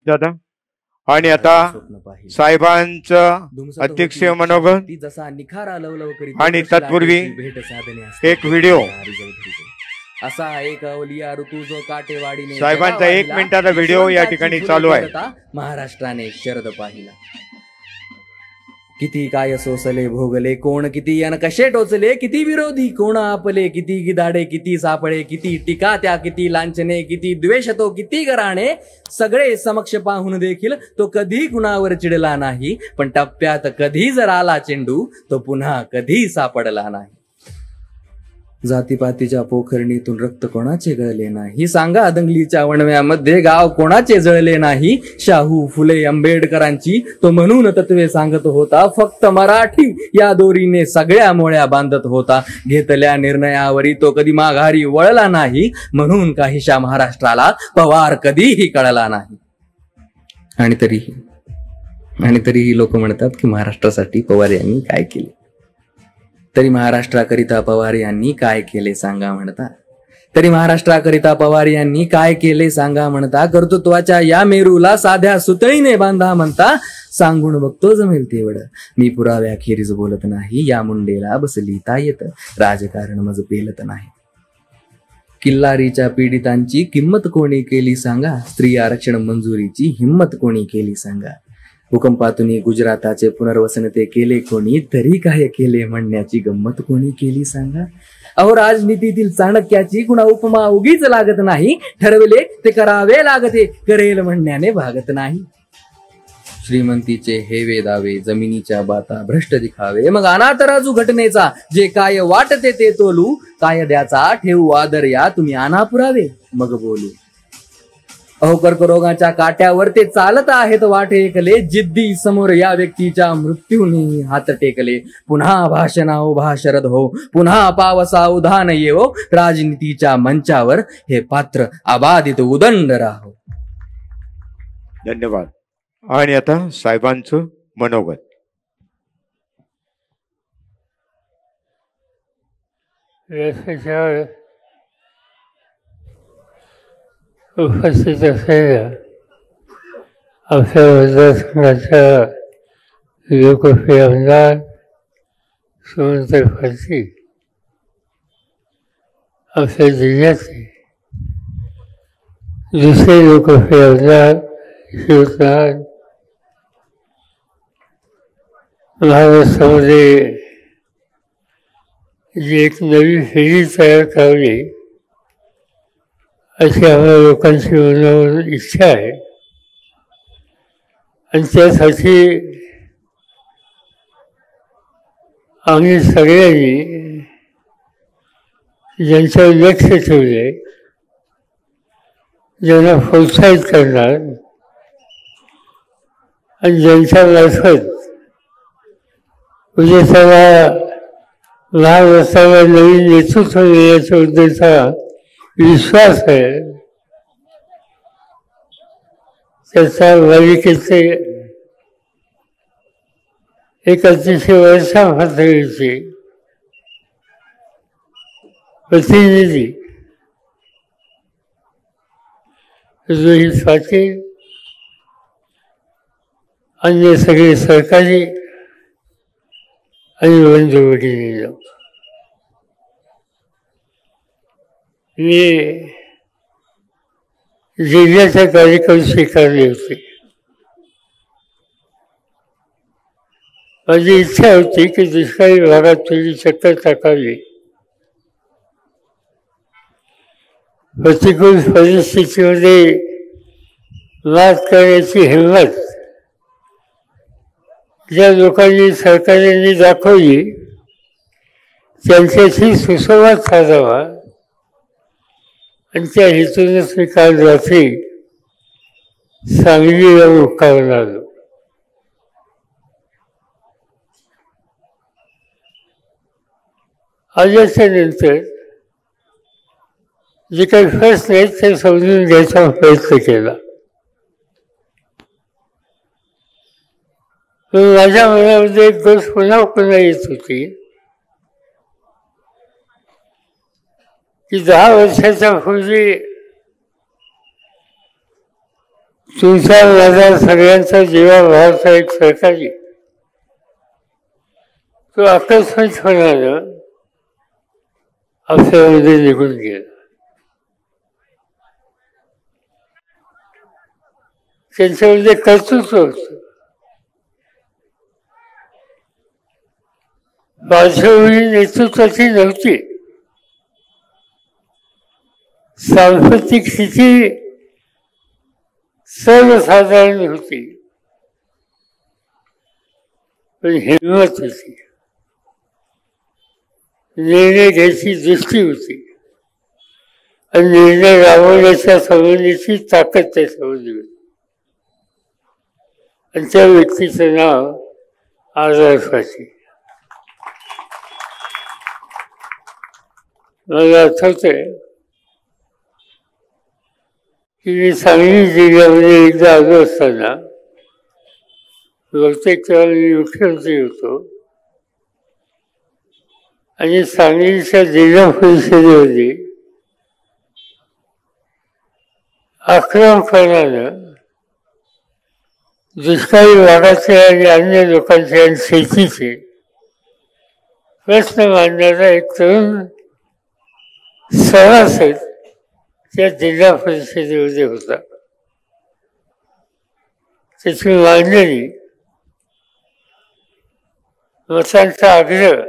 दादा आणि आता साहेबांचं अध्यक्षीय मनोगत जसा निखारा लवलव करीत आणि तत्पूर्वी भेट साधने एक व्हिडिओ असा एक अवलिया ऋतू जो काटेवाडीने साहेबांचा 1 मिनिटाचा व्हिडिओ या ठिकाणी चालू आहे. महाराष्ट्राने शरद पाहिला. किती काय सोसले भोगले कोण, किती अन कसे टोचले, किती विरोधी कोण आपले, किती गिदाडे किती सापळे, किती टीका त्या किती लांछने, किती द्वेष तो किती गराणे, सगळे समक्ष पाहून देखील तो कधी कुणावर चिडला नाही. पण टप्प्यात कधी जर आला चेंडू तो पुन्हा कधी सापडला नाही. जातीपातीच्या पोखरणीतून रक्त कोणाचे गळले नाही, सांगा दंगलीच्या वणव्यामध्ये गाव कोणाचे जळले नाही. शाहू फुले आंबेडकरांची तो म्हणून तत्वे सांगत होता, फक्त मराठी या दोरीने सगळ्या मोळ्या बांधत होता. घेतल्या निर्णयावरी तो कधी माघारी वळला नाही, म्हणून काहीशा महाराष्ट्राला पवार कधीही कळला नाही. आणि तरीही लोक म्हणतात की महाराष्ट्रासाठी पवार यांनी काय केले. तरी महाराष्ट्राकरिता पवार यांनी काय केले सांगा म्हणता. तरी महाराष्ट्राकरिता पवार यांनी काय केले सांगा म्हणता. कर्तृत्वाच्या या मेरूला साध्या सुतळीने बांधा म्हणता. सांगून बघतो जमेल तेवढं, मी पुराव्याखेरीज बोलत नाही. या मुंडेला बसली तायत, राजकारण मज पेलत नाही. किल्लारीच्या पीडितांची किंमत कोणी केली सांगा. स्त्री आरक्षण मंजुरीची हिंमत कोणी केली सांगा. भूकंपातून गुजराताचे पुनर्वसन ते केले कोणी, तरी काय केले म्हणण्याची गंमत कोणी केली सांगा. अहो राजनीतीतील चाणक्याची कुणा उपमा उगीच लागत नाही. ठरवले ते करावे लागते, करेल म्हणण्याने भागत नाही. श्रीमंतीचे हेवे दावे, जमिनीच्या बाता भ्रष्ट दिखावे, मग अनाथराजू घटनेचा जे काय वाटते ते तोलू. कायद्याचा ठेवू आदर या, तुम्ही आणा पुरावे मग बोलू. अहो कर्करोगाच्या काट्यावर ते चालत आहेत वाटे एकले, जिद्दी समोर या व्यक्तीच्या मृत्यूने हात टेकले. पुन्हा भाषणा उभा शरद हो, पुन्हा पावसा उधान येवो. राजनीतीच्या मंचावर हे पात्र अबाधित उदंड राहो. धन्यवाद. आणि आता साहेबांचं मनोगत. उपस्थित असलेल्या आमच्या मतदारसंघाच्या लोकप्रिय आमदार सुमंत फारसी, आमच्या जिल्ह्याचे दुसरे लोकप्रिय आमदार शिवनाथ, महाराष्ट्रामध्ये जी एक नवी फेरी तयार करावी अशी आम्हाला लोकांची मनावर इच्छा आहे. आणि त्यासाठी आम्ही सगळ्यांनी ज्यांच्यावर लक्ष ठेवले, ज्यांना प्रोत्साहित करणार आणि ज्यांच्या मार्फत उद्या त्याला महाराष्ट्राला नवीन नेतृत्व देण्याच्या उद्देशाचा विश्वास आहे, त्याच्या मालिकेचे एक अतिशय वर्षा पातळीचे प्रतिनिधी रोहित पाटील, अन्य सगळे सहकारी आणि बंधू भगिनींनो, मी जिल्ह्याचे कार्यक्रम स्वीकारले होते. माझी इच्छा होती की दुष्काळी भागात थोडी चक्कर टाकावी. प्रतिकूल परिस्थितीमध्ये मात करण्याची हिंमत ज्या लोकांनी सरकारने दाखवली त्यांच्याशी सुसंवाद साधावा आणि त्या हेतूनच मी काल रात्री सांगलीला मुक्कामाला आलो. आल्याच्या नंतर जे काही प्रश्न आहेत ते समजून घ्यायचा प्रयत्न केला. माझ्या मनामध्ये एक गोष्ट पुन्हा येत होती की 10 वर्षाच्या पूर्वी तुमचा माझा सगळ्यांचा जीवाभावाचा एक सहकारी तो आकस्मिकपणानं आपल्यामध्ये निघून गेला. त्यांच्यामध्ये कर्तृत्व होतं. पार्श्वभूमी नेतृत्वाची नव्हती. सांस्कृतिक स्थिती सर्वसाधारण होती, पण हिंमत होती, निर्णय घ्यायची दृष्टी होती आणि निर्णय राबवण्याच्या संबंधीची ताकद त्याच्यामध्ये होती. आणि त्या व्यक्तीचं नाव आझाद फाशी. मला आठवतंय की मी सांगली जिल्ह्यामध्ये एकदा आलो असताना बहुतेक तेव्हा मी मुख्यमंत्री होतो आणि सांगलीच्या जिल्हा परिषदेमध्ये आक्रमकपणानं दुष्काळी भागाचे आणि अन्य लोकांचे आणि शेतीचे प्रश्न मांडणारा एक तरुण सभासद त्या जिल्हा परिषदेमध्ये होता. त्याची मांडणी मतांचा आग्रह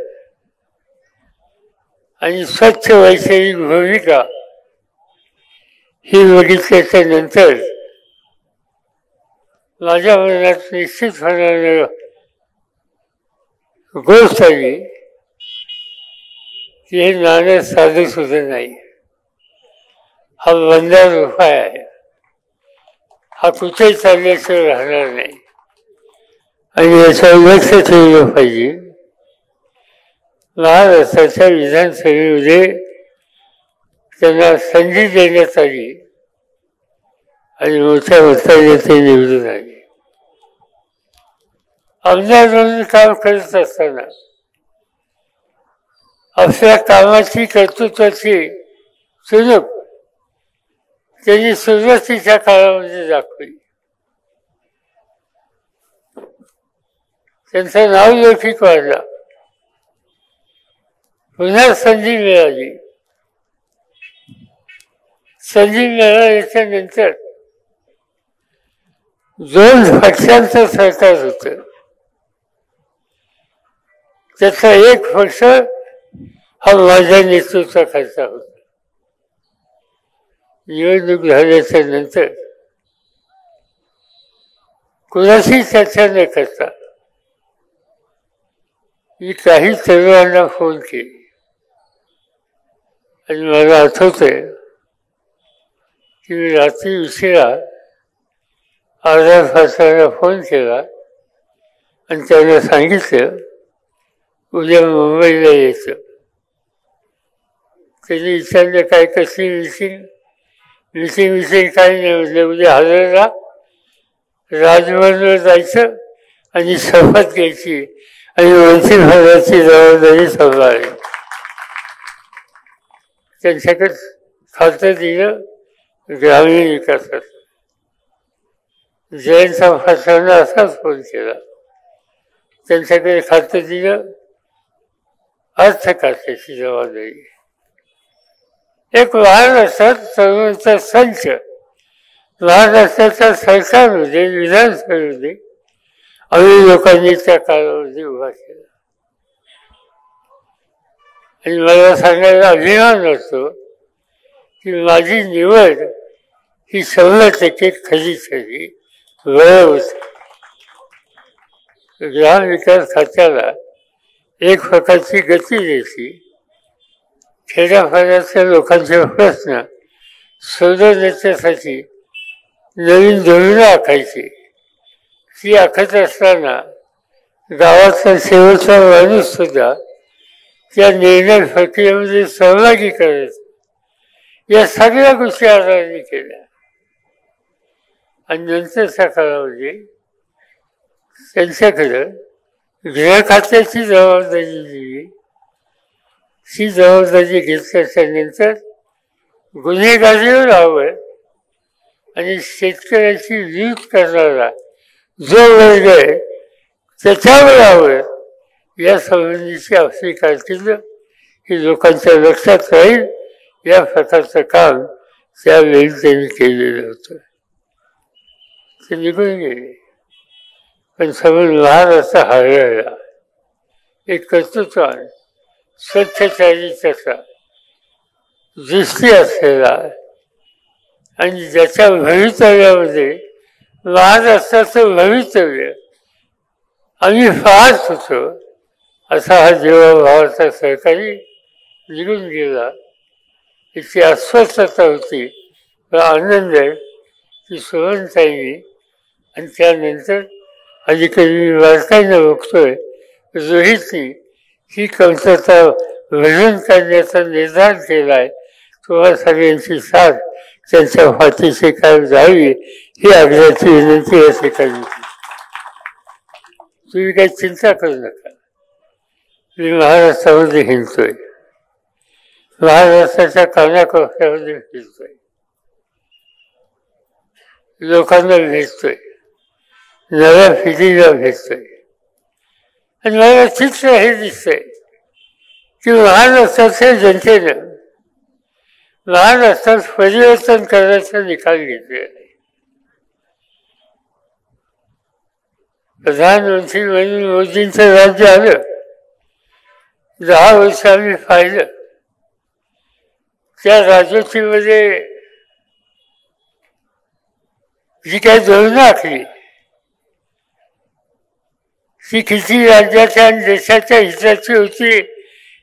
आणि स्वच्छ वैचारिक भूमिका ही बघितल्याच्या नंतर माझ्या मनात निश्चितपणाने गोष्ट आली की हे नाणं साधं सुद्धा नाही. हा बंदार उपाय आहे. हा कुठेही चालल्याशिवाय राहणार नाही आणि याच्यावर लक्ष ठेवलं पाहिजे. महाराष्ट्राच्या विधानसभेमध्ये त्यांना संधी देण्यात आली आणि मोठ्या मताने ते निवडून आले. आमदार म्हणून काम करत असताना आपल्या कामाची कर्तृत्वाची चुणूक त्यांनी सुरुवातीच्या काळामध्ये दाखवली. त्यांचं नाव लौकिक वाढला. पुन्हा संधी मिळाली. संधी मिळाल्याच्या नंतर 2 पक्षांचं सरकार होतं. त्याचा एक पक्ष हा माझ्या नेतृत्वाखालचा होता. निवडणूक झाल्याच्या नंतर कुणाशी चर्चा न करता मी काही तरुणांना फोन केले आणि मला आठवतंय की मी रात्री उशिरा आझाद फासाला फोन केला आणि त्यांना सांगितलं उद्या मुंबईला यायचं. त्यांनी विचारलं काय कसली मिसिंग काही नाही. म्हटलं उद्या हजरला राजभवनवर जायचं आणि शपथ घ्यायची आणि मंत्रिपदाची जबाबदारी सांभाळली. त्यांच्याकडे खातं दिलं ग्रामीण विकासात. जयंत फासांना असाच फोन केला. त्यांच्याकडे खातं दिलं अर्थ खात्याची जबाबदारी. एक महाराष्ट्रात सर्वांचा संच महाराष्ट्राच्या सरकारमध्ये विधानसभेमध्ये आम्ही लोकांनी त्या काळामध्ये उभा केला. आणि मला सांगायला अभिमान वाटतो की माझी निवड ही 100% खरी ठरली. बरोबर. ग्रामविकास खात्याला एक प्रकारची गती द्यायची. खेड्यापाड्याच्या लोकांचे प्रश्न सोडवण्यासाठी नवीन धोरणं आखायची. ती आखत असताना गावाचा शेवटचा माणूस सुद्धा त्या निर्णय प्रक्रियेमध्ये सहभागी करायचा. या सगळ्या गोष्टी आजाराने केल्या आणि नंतरच्या काळामध्ये त्यांच्याकडं गृह खात्याची जबाबदारी दिली. ही जबाबदारी घेतल्याच्या नंतर गुन्हेगारीवर आवड आणि शेतकऱ्याची लूट करणारा जो वर्ग आहे त्याच्यावर या संबंधीची आपली कारकीर्द ही लोकांच्या लक्षात राहील या प्रकारचं काम त्यावेळी त्यांनी केलेलं होतं. ते निघून गेले, पण समोर महाराष्ट्र हरवला. एक कर्तृत्वान स्वच्छचारी तसा दृष्टी असलेला आणि ज्याच्या भवितव्यामध्ये महाराष्ट्राचं भवितव्य आम्ही पाहत होतो असा हा जीवाभावाचा सहकारी निघून गेला. याची अस्वस्थता होती, पण आनंद आहे की सुमनताईंनी आणि त्यानंतर अलीकडे मी बारकाईनं बघतोय रोहितनी ही कमतरता भरून काढण्याचा निर्धार केला आहे. तुम्हा सगळ्यांची साथ त्यांच्या पाठीशी काय जावी ही आग्रहाची विनंती या ठिकाणी. तुम्ही काही चिंता करू नका. मी महाराष्ट्रामध्ये हिंडतोय, महाराष्ट्राच्या कानाकोपऱ्यामध्ये फिरतोय, लोकांना भेटतोय, नव्या पिढीला भेटतोय आणि मला चित्र हे दिसतंय की महाराष्ट्राच्या जनतेनं महाराष्ट्रात परिवर्तन करण्याचा निकाल घेतलेला आहे. प्रधानमंत्री म्हणून मोदींचं राज्य आलं, 10 वर्ष आम्ही पाहिलं. त्या राजवटीमध्ये जी काही धोरणं आखली ती किती राज्याच्या आणि देशाच्या हिताची होती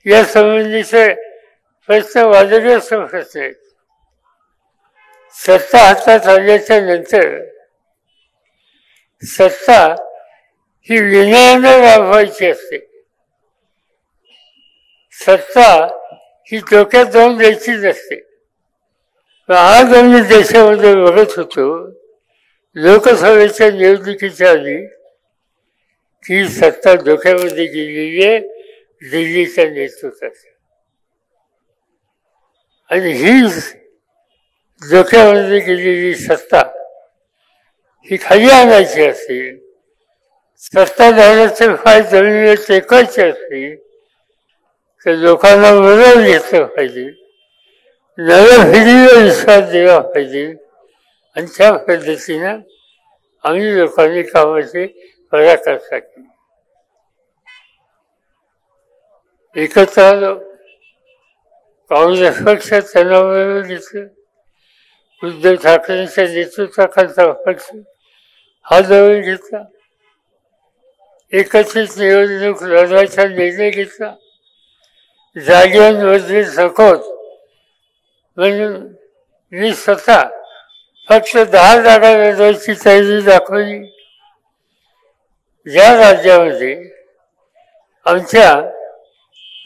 या संबंधीचे प्रश्न वादग्रस्त प्रश्न आहेत. सत्ता हातात आल्याच्या नंतर सत्ता ही विनयानं राबवायची असते. सत्ता ही डोक्यात जाऊन द्यायची नसते. आज आम्ही देशामध्ये बघत होतो लोकसभेच्या निवडणुकीच्या आधी ही सत्ता डोक्यामध्ये गेलेली आहे दिल्लीच्या नेतृत्वाच्या. आणि ही डोक्यामध्ये गेलेली सत्ता ही खाली आणायची असेल, सत्ताधाऱ्याचे पाय जमिनीवर टेकायचे असतील तर लोकांना बरोबर घेतलं पाहिजे, नव्या पिढीला विश्वास दिला पाहिजे आणि त्या पद्धतीनं आम्ही लोकांनी कामाची पराकाष्ठा केली. एकत्र आलो, काँग्रेस पक्ष त्यांना बरोबर घेतलं, उद्धव ठाकरेंच्या नेतृत्वाखालचा पक्ष हा जवळ घेतला, एकत्रित निवडणूक लढवायचा निर्णय घेतला. जागेवरची सखोत म्हणून मी स्वतः फक्त 10 जागा लढवायची तयारी दाखवली. ज्या राज्यामध्ये आमच्या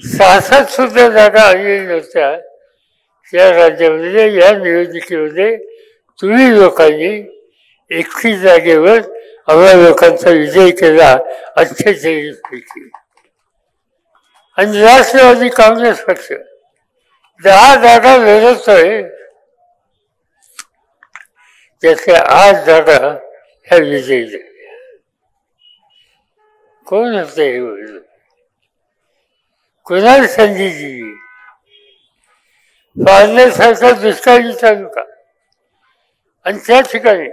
66 सुद्धा जागा आलेल्या नव्हत्या त्या राज्यामध्ये या निवडणुकीमध्ये तुम्ही लोकांनी 31 जागेवर आम्हा लोकांचा विजय केला 48 पैकी. आणि राष्ट्रवादी काँग्रेस पक्ष 10 जागा लढतोय, त्यातल्या 8 जागा ह्या विजयी झाल्या. कोण होतं हे बोललं? कुणाला संधी दिली? पारनेरसारखा दुष्काळी तालुका आणि त्या ठिकाणी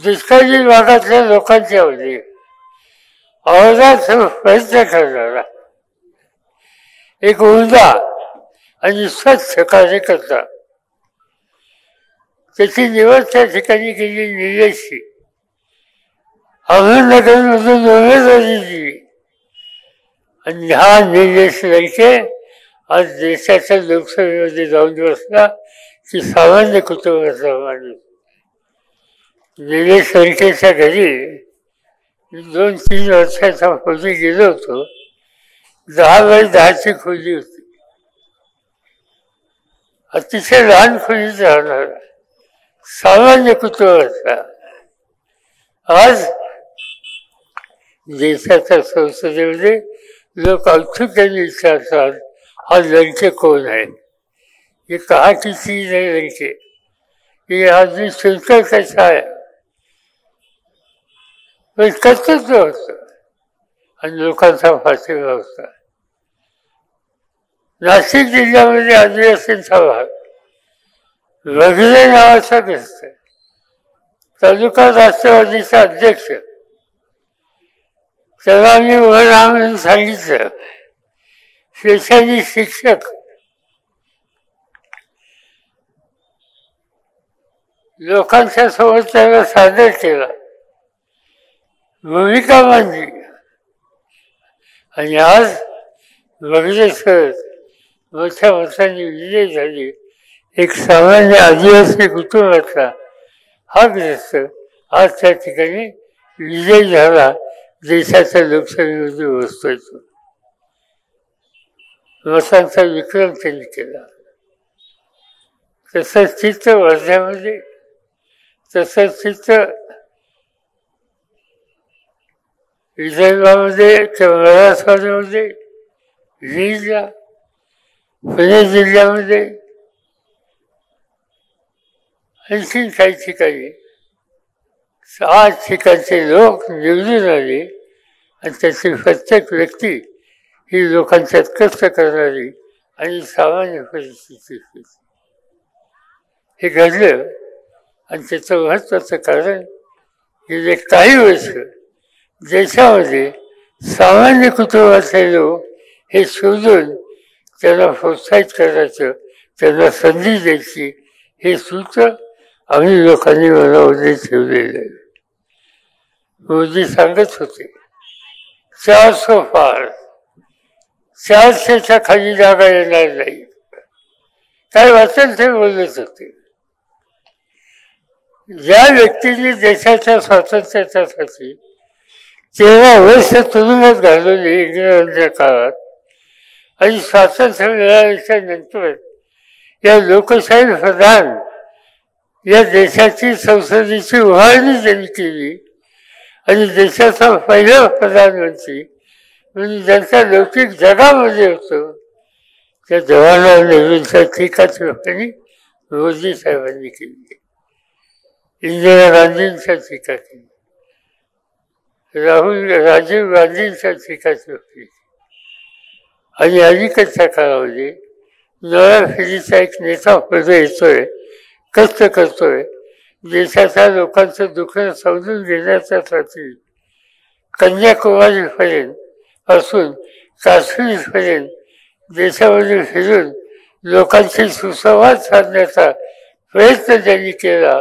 दुष्काळी भागातल्या लोकांच्या मध्ये आवाजात प्रयत्न करणारा एक उमदा आणि स्वच्छ कार्यकर्ता, त्याची निवड त्या ठिकाणी केली निलेशची. अहमदनगरमधून उमेदवारी दिली आणि हा निलेश लडके आज देशाच्या लोकसभेमध्ये जाऊन बसला की सामान्य कुटुंबाचा माणूस. निलेश लडकेच्या घरी 2-3 वर्षाचा खोली गेलो होतो. 10x10ची खोली होती, अतिशय लहान खोलीत राहणारा सामान्य कुटुंबाचा. आज देशाच्या संसदेमध्ये लोक औत्सुक्याने विचारतात हा लडके कोण आहे. ये कहा की चीज है लड़के, की आधी शुल्क कसा आहे कर्तृत्व होतं आणि लोकांचा फाशीला होता. नाशिक जिल्ह्यामध्ये आदिवासींचा भाग वगैरे नावाचा ग्रस्त तालुका राष्ट्रवादीचा अध्यक्ष त्याला मी वर आणून सांगितलं. शैक्षणिक शिक्षक लोकांच्या समोर त्याला सादर केला, भूमिका मांडली आणि आज वगैरे सर मोठ्या मतांनी विजय झाली. एक सामान्य आदिवासी कुटुंबातला हा ग्रस्त आज त्या ठिकाणी विजय झाला. देशाच्या लोकसभेमध्ये बसतोय तो. मतांचा विक्रम त्यांनी केला. तसंच चित्र वर्ध्यामध्ये, तसंच चित्र विदर्भामध्ये किंवा मराठवाड्यामध्ये, बीडला, पुणे जिल्ह्यामध्ये, आणखी काही ठिकाणी 8 ठिकाणचे लोक निवडून आले आणि त्याची प्रत्येक व्यक्ती ही लोकांच्यात कष्ट करणारी आणि सामान्य परिस्थिती होती. हे घडलं आणि त्याचं महत्त्वाचं कारण गेले काही वर्ष देशामध्ये सामान्य कुटुंबातले लोक हे शोधून त्यांना प्रोत्साहित करायचं, त्यांना संधी द्यायची हे सूत्र आम्ही लोकांनी मनामध्ये ठेवलेलं आहे. मोदी सांगत होते 400 पार, 400च्या खाली जागा येणार नाही. काय वाटेल ते बोलत होते. ज्या व्यक्तीने देशाच्या स्वातंत्र्यासाठी 13 वर्ष तुरुंगात घालवली इंग्रजांच्या काळात आणि स्वातंत्र्य मिळाल्याच्या नंतर या लोकशाही प्रधान या देशाची संसदेची उभारणी त्यांनी केली आणि देशाचा पहिला प्रधानमंत्री म्हणून ज्यांचा लौकिक जगामध्ये होतो त्या जवाहरलाल नेहरूंच्या टीकाची मोदी साहेबांनी केली. इंदिरा गांधींच्या टीका केली, राजीव गांधींच्या टीका केली आणि अलीकडच्या काळामध्ये नव्या पिढीचा एक नेता पुढे येतोय, कष्ट करतोय, देशाच्या लोकांचं दुःख समजून घेण्यासाठी कन्याकुमारीपर्यंत पासून काश्मीरपर्यंत देशामध्ये फिरून लोकांशी सुसंवाद साधण्याचा प्रयत्न ज्यांनी केला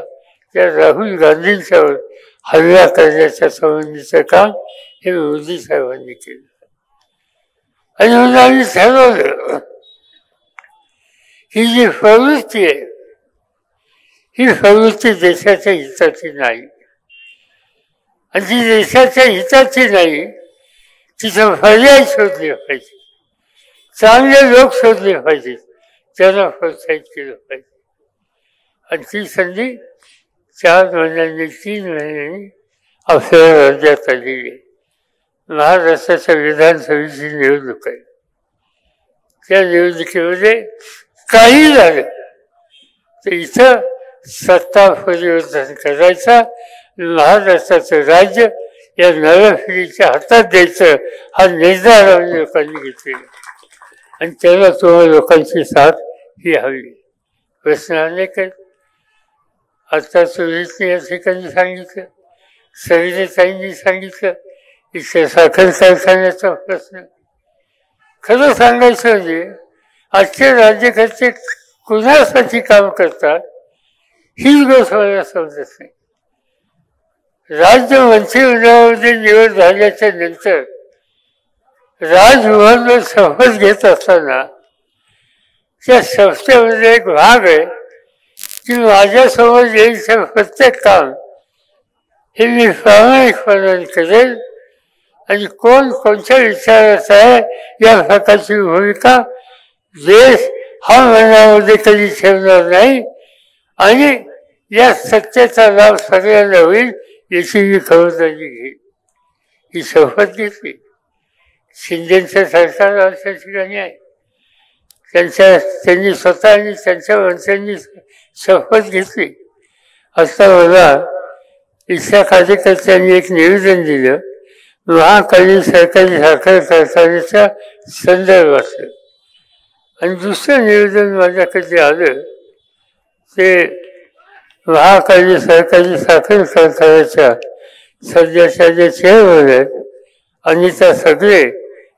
त्या राहुल गांधींच्यावर हल्ला करण्याच्या संबंधीचं काम हे मोदी साहेबांनी केलं. आणि म्हणून आम्ही ठरवलं ही जी प्रवृत्ती आहे ही प्रवृत्ती देशाच्या हिताची नाही आणि जी देशाच्या हिताची नाही तिथं पर्याय शोधले पाहिजे, चांगले लोक शोधले पाहिजेत, त्यांना प्रोत्साहित केलं पाहिजे. आणि ती संधी 4 महिन्यांनी 3 महिन्यांनी आपल्या राज्यात आलेली आहे. महाराष्ट्राच्या विधानसभेची निवडणूक आहे. त्या निवडणुकीमध्ये काही झालं तर इथं सत्ता परिवर्तन करायचा, महाराष्ट्राचं राज्य या नव्या पिढीच्या हातात द्यायचं हा निर्धार आम्ही लोकांनी घेतलेला आणि त्याला तुम्हाला लोकांची साथ ही हवी. प्रश्न अनेक आहेत. आता सुरेशने या ठिकाणी सांगितलं, सविताताईंनी सांगितलं, इथे साखर कारखान्याचा प्रश्न. खरं सांगायचं म्हणजे आजचे राज्यकर्ते कुणासाठी काम करतात हीच गोष्ट मला समजत नाही. राज्य मंत्रिमंडळामध्ये निवड झाल्याच्या नंतर राजभवनवर शपथ घेत असताना त्या शपथेमध्ये एक भाग आहे की माझ्यासमोर येईल प्रत्येक काम हे मी प्रामाणिकपणाने करेल आणि कोण कोणत्या विचारात आहे या प्रकारची भूमिका देश हा मनामध्ये कधी ठेवणार नाही आणि या सत्तेचा लाभ सगळ्यांना होईल याची मी खबरदारी घेईल. ही शपथ घेतली. शिंदेचं सरकार आमच्या ठिकाणी आहे. त्यांनी स्वतः आणि त्यांच्या मंत्र्यांनी शपथ घेतली आता मला इच्छा कार्यकर्त्यांनी एक निवेदन दिलं महाकाली सरकारी साखर कारखान्याच्या संदर्भात, आणि दुसरं निवेदन माझ्याकडे आलं ते महाकाली सरकारी साखर कारखान्याच्या सध्याच्या जे चेअरमन आहेत अनिता सगळे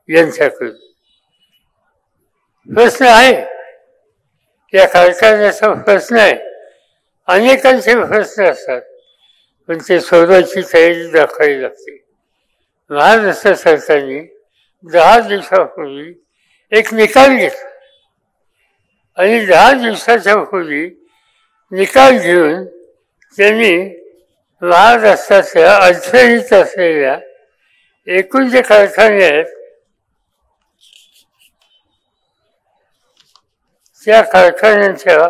यांच्याकडून. प्रश्न आहे, या कारखान्याचा प्रश्न आहे, अनेकांचे प्रश्न असतात, पण ते सोडवायची तयारी दाखवावी लागते. महाराष्ट्र सरकारने 10 दिवसापूर्वी एक निकाल घेतला आणि 10 दिवसाच्या पूर्वी निकाल घेऊन त्यांनी महाराष्ट्राच्या अडचणीत असलेल्या एकूण जे कारखाने आहेत त्या कारखान्यांच्या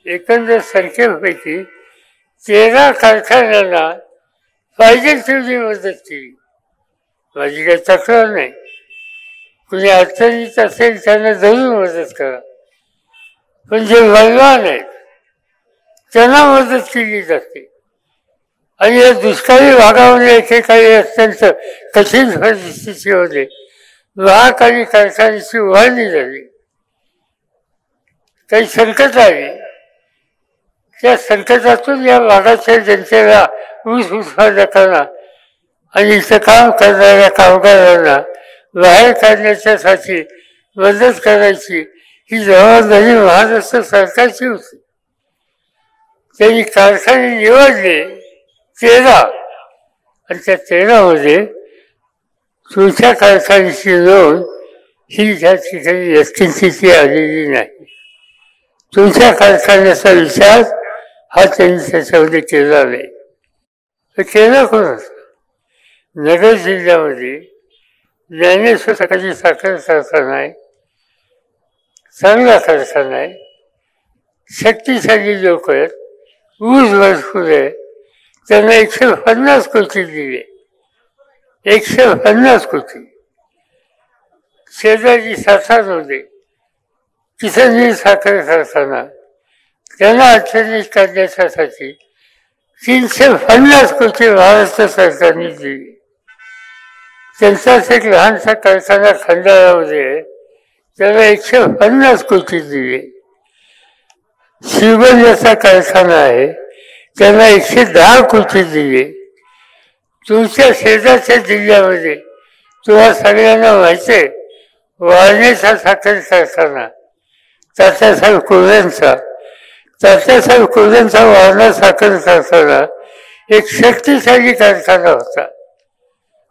एकंदर संख्येपैकी 13 कारखान्यांना पाहिजे तेवढी मदत केली. माझी काही तक्रार नाही. कुणी अडचणीत असेल त्यांना जरूर मदत करा, पण जे बलवान आहेत त्यांना मदत केली जाते. आणि या दुष्काळी भागामध्ये एकेकाळी अत्यंत कठीण परिस्थितीमध्ये महाकाली कारखान्याची उभारणी झाली. काही संकट आली, त्या संकटातून या भागाच्या जनतेला, ऊस उत्पादकांना आणि इथं काम करणाऱ्या कामगारांना बाहेर काढण्याच्यासाठी मदत करायची ही जबाबदारी महाराष्ट्र सरकारची होती. त्यांनी कारखाने निवडले 13, आणि त्या 13मध्ये तुमच्या कारखान्याची नोंद ही त्या ठिकाणी व्यक्तींची आलेली नाही. तुमच्या कारखान्याचा विचार हा त्यांनी त्याच्यामध्ये केला नाही. केलं कोणाचं? नगर जिल्ह्यामध्ये ज्ञानेश्वर सकाळची साखर कारखाना आहे, चांगला कारखाना आहे, शक्तिशाली लोक आहेत, ऊस भरपूर आहे, त्यांना 150 कोटी दिले. 150 कोटी. शेजारी सातारमध्ये किसनजी साखर कारखाना, त्यांना अडचणीत काढण्यासाठी 350 कोटी महाराष्ट्र सरकारने दिली. त्यांचाच एक लहानसा कारखाना खंडाळामध्ये त्याला 150 कोटी दिले. श्रीगंजाचा कारखाना आहे, त्यांना 110 कोटी दिले. तुमच्या शेजारच्या जिल्ह्यामध्ये तुम्हाला सगळ्यांना माहिती आहे, वाळण्याचा साखर कारखाना तात्यासाहेब कोल्यांचा वारणा साखर कारखाना एक शक्तिशाली कारखाना होता.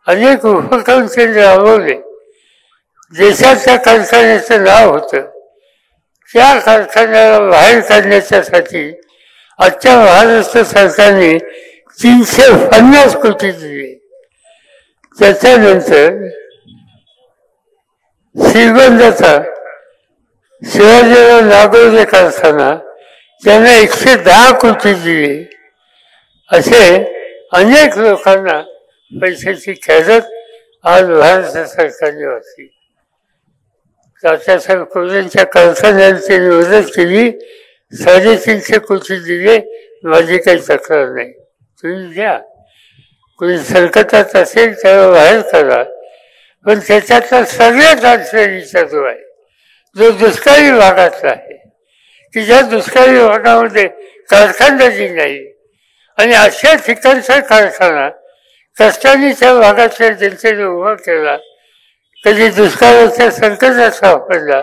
अनेक उपक्रम त्यांनी राबवले. देशाच्या कारखान्याचं नाव होतं. त्या कारखान्याला बाहेर काढण्याच्यासाठी आजच्या महाराष्ट्र सरकारने 350 कोटी दिले. त्याच्यानंतर श्रीगंजाचा शिवाजीराव नागोरे कारखाना, त्यांना 110 कोटी दिले. असे अनेक लोकांना पैशाची खेळत आज महाराष्ट्र सरकारने वाचली. तात्यासाहेब कोल्यांच्या कारखान्याची मदत केली, 350 कोटी दिले. माझी काही तक्रार नाही. तुम्ही द्या, कोणी संकटात असेल त्याला बाहेर करा, पण त्याच्यातला सगळ्यात अडचणीचा जो आहे, जो दुष्काळी भागातला आहे, की ज्या दुष्काळी भागामध्ये कारखानदारी नाही, आणि अशा ठिकाणचा कारखाना कष्टाने त्या भागातल्या जनतेने उभा केला, कधी दुष्काळाच्या संकटात सापडला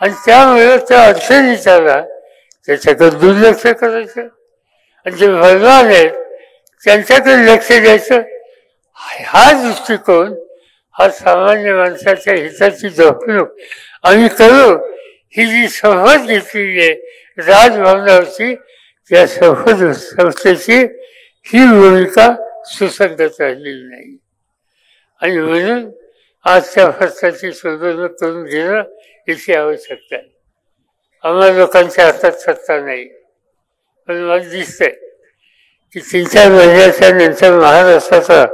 आणि त्यामुळे त्या अडचणीत आला, त्याच्याकडे दुर्लक्ष करायचं. आणि जे बलवान आहेत त्यांच्याकडे लक्ष द्यायचं. हा दृष्टिकोन हा सामान्य माणसाच्या हिताची जपणूक आम्ही करू, ही जी शपथ घेतलेली आहे राजभवनावरची, त्या शपथ संस्थेची ही भूमिका सुसंगत राहिलेली नाही. आणि म्हणून आज त्या प्रश्नाची सोडवणूक करून घेणं याची आवश्यकता आहे. आम्हाला लोकांच्या हातात सत्ता नाही, पण मला दिसतंय की 3-4 महिन्याच्या नंतर महाराष्ट्राचा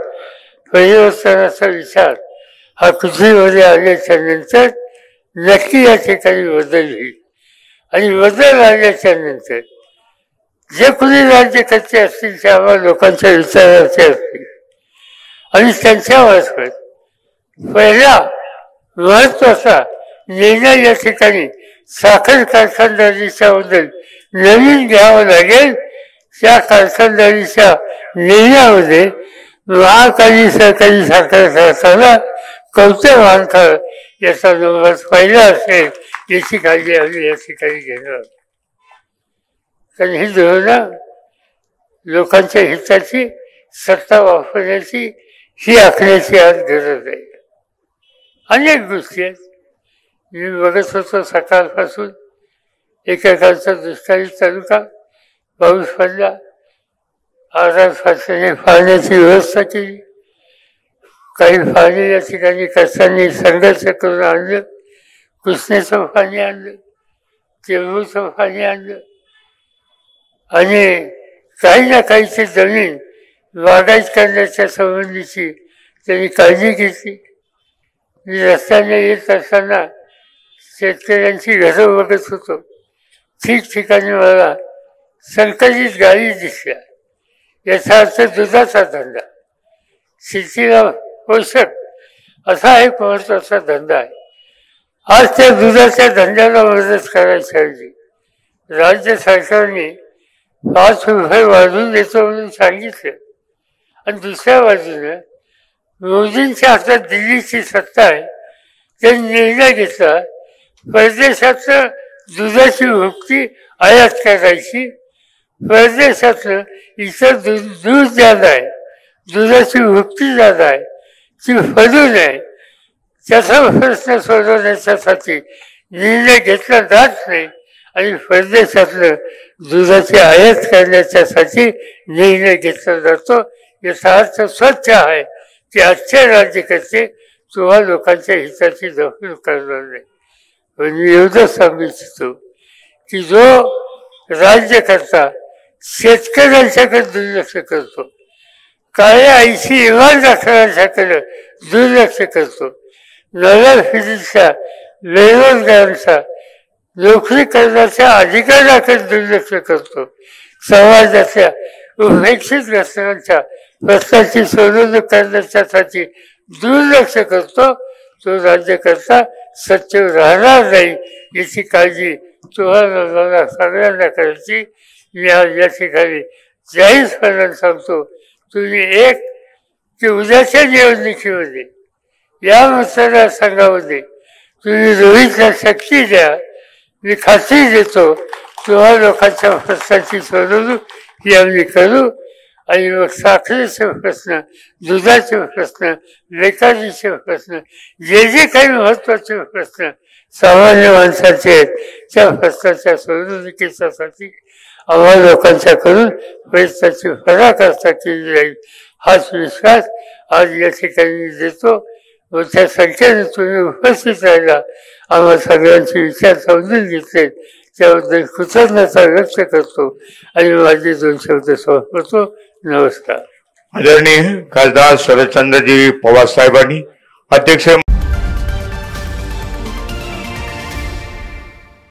परिवर्तनाचा विचार हा पृथ्वीमध्ये आल्याच्या नंतर नक्की या ठिकाणी बदल होईल. आणि बदल आल्याच्या नंतर जे कोणी राज्यकर्ते असतील ते आम्हाला लोकांच्या विचाराचे असतील आणि त्यांच्या मार्फत पहिला महत्वाचा निर्णय या ठिकाणी साखर कारखानदारीच्या बद्दल नवीन घ्यावं लागेल. त्या कारखानदारीच्या निर्णयामध्ये महाकाली सहकारी साखर कारखाना कवटे बांधकर याचा नंबर पहिला असेल याची काळजी आम्ही या ठिकाणी घेणार. कारण ही धोरणं लोकांच्या हिताची सत्ता वापरण्याची ही आखण्याची आज गरज आहे. अनेक गोष्टी आहेत. मी बघत होतो सकाळपासून एकेकाळचा दुष्काळी तालुका पाऊस पडला, आजार फासल्याने पाण्याची व्यवस्था केली, काही पाणी या ठिकाणी कष्टांनी संघर्ष करून आणलं, कृष्णेचं पाणी आणलं, तेंबूचं पाणी आणलं आणि काही ना काहीची जमीन बागायत करण्याच्या संबंधीची त्यांनी काळजी घेतली. मी रस्त्याने येत असताना शेतकऱ्यांची घरं बघत होतो. ठिकठिकाणी मला संकलित गाडी दिसल्या. याचा अर्थ दुधाचा धंदा, शेतीला पोषक असा एक महत्वाचा धंदा आहे. आज त्या दुधाच्या धंद्याला मदत करायची राज्य सरकारने 5 रुपये वाढवून देतो म्हणून सांगितलं आणि दुसऱ्या बाजूने मोदींच्या हातात दिल्लीची सत्ता आहे. त्यांनी निर्णय घेतला परदेशातलं दुधाची भुकटी आयात करायची, परदेशातलं इतर दूध ज्यादा आहे, दुधाची भुकटी ज्यादा आहे ती फडू नये त्याचा प्रश्न सोडवण्यासाठी निर्णय घेतला जात नाही आणि परदेशातलं दुधाची आयात करण्याच्यासाठी निर्णय घेतला जातो. याचा अर्थ स्वच्छ आहे की आजचे राज्यकर्ते तुम्हा लोकांच्या हिताची दखल करणार नाही. पण मी एवढंच सांगू इच्छितो की जो राज्यकर्ता शेतकऱ्यांच्याकडे दुर्लक्ष करतो, काळ्या आईशी इमान दाखवण्याच्याकडे दुर्लक्ष करतो, नव्या पिढीच्या बेरोजगारांचा नोकरी करण्याच्या अधिकाराकडे दुर्लक्ष करतो, समाजाच्या उपेक्षित घटनांच्या प्रश्नाची सोडवणूक करण्याच्यासाठी दुर्लक्ष करतो, तो राज्यकर्ता सच्चे राहणार नाही याची काळजी तुम्हाला सगळ्यांना करायची. मी आज या ठिकाणी जाहीरपणाने सांगतो, तुम्ही एक की उद्याच्या निवडणुकीमध्ये या मतदारसंघामध्ये तुम्ही रोहितला शक्ती द्या. मी खात्री देतो तुम्हा लोकांच्या प्रश्नाची सोडवणूक ही आम्ही करू आणि मग साखरेचे प्रश्न, दुधाचे प्रश्न, बेकारीचे प्रश्न, जे जे काही महत्वाचे प्रश्न सामान्य माणसाचे आहेत त्या प्रश्नाच्या सोडवणुकीसाठी आम्हाला लोकांच्याकडून प्रयत्नाची पराकाष्ठा केली जाईल हाच विश्वास आज या ठिकाणी देतो. मोठ्या संख्येने तुम्ही उपस्थित राहिला, आम्हा सगळ्यांचे विचार समजून घेतले त्याबद्दल कृतज्ञता व्यक्त करतो आणि माझे 2 शब्द संपवतो. नमस्कार. आदरणीय खासदार शरदचंद्रजी पवार साहेबांनी अध्यक्ष